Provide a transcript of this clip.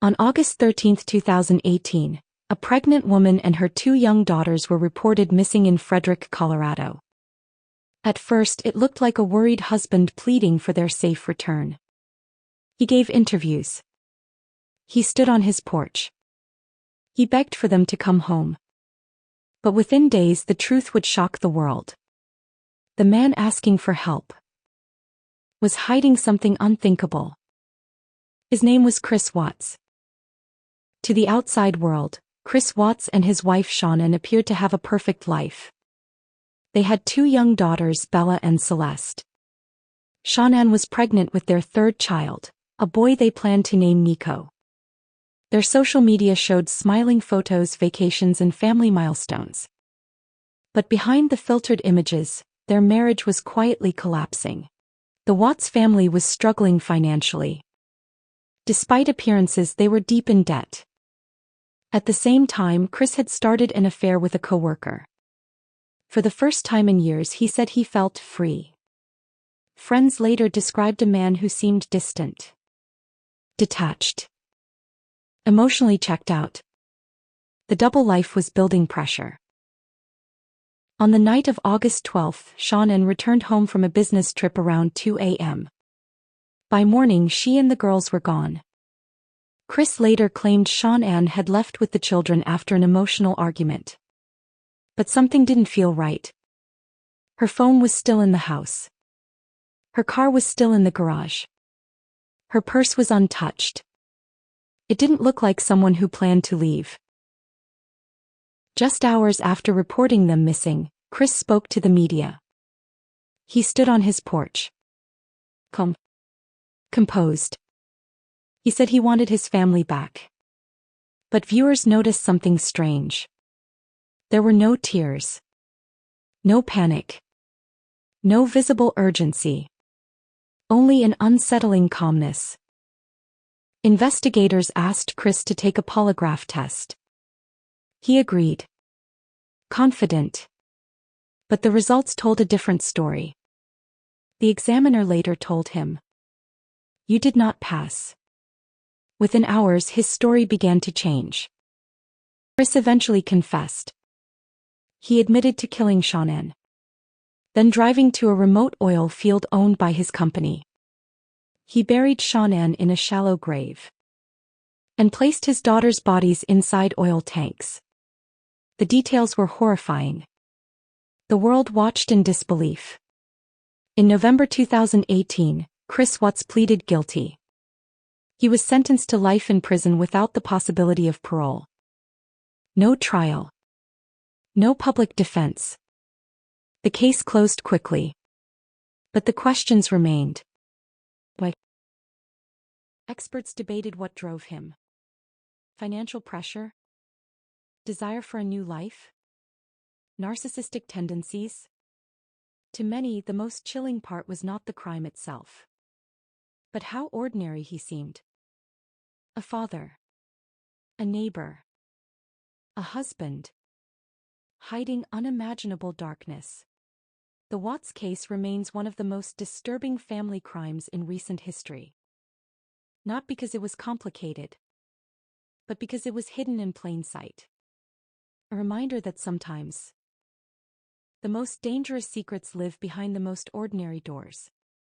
On August 13, 2018, a pregnant woman and her 2 young daughters were reported missing in Frederick, Colorado. At first, it looked like a worried husband pleading for their safe return. He gave interviews. He stood on his porch. He begged for them to come home. But within days, the truth would shock the world. The man asking for help was hiding something unthinkable. His name was Chris Watts. To the outside world, Chris Watts and his wife Shannon appeared to have a perfect life. They had 2 young daughters, Bella and Celeste. Shannon was pregnant with their 3rd child, a boy they planned to name Nico. Their social media showed smiling photos, vacations, and family milestones. But behind the filtered images, their marriage was quietly collapsing. The Watts family was struggling financially. Despite appearances, they were deep in debt. At the same time, Chris had started an affair with a coworker. For the first time in years, he said he felt free. Friends later described a man who seemed distant, detached, emotionally checked out. The double life was building pressure. On the night of August 12, Shannon returned home from a business trip around 2 a.m. By morning, she and the girls were gone. Chris later claimed Shannon had left with the children after an emotional argument. But something didn't feel right. Her phone was still in the house. Her car was still in the garage. Her purse was untouched. It didn't look like someone who planned to leave. Just hours after reporting them missing, Chris spoke to the media. He stood on his porch. Composed. He said he wanted his family back. But viewers noticed something strange. There were no tears. No panic. No visible urgency. Only an unsettling calmness. Investigators asked Chris to take a polygraph test. He agreed. Confident. But the results told a different story. The examiner later told him, "You did not pass." Within hours, his story began to change. Chris eventually confessed. He admitted to killing Shannon, then driving to a remote oil field owned by his company. He buried Shannon in a shallow grave and placed his daughters' bodies inside oil tanks. The details were horrifying. The world watched in disbelief. In November 2018, Chris Watts pleaded guilty. He was sentenced to life in prison without the possibility of parole. No trial. No public defense. The case closed quickly. But the questions remained. Why? Experts debated what drove him. Financial pressure? Desire for a new life? Narcissistic tendencies? To many, the most chilling part was not the crime itself, but how ordinary he seemed. A father. A neighbor. A husband. Hiding unimaginable darkness. The Watts case remains one of the most disturbing family crimes in recent history. Not because it was complicated, but because it was hidden in plain sight. A reminder that sometimes the most dangerous secrets live behind the most ordinary doors.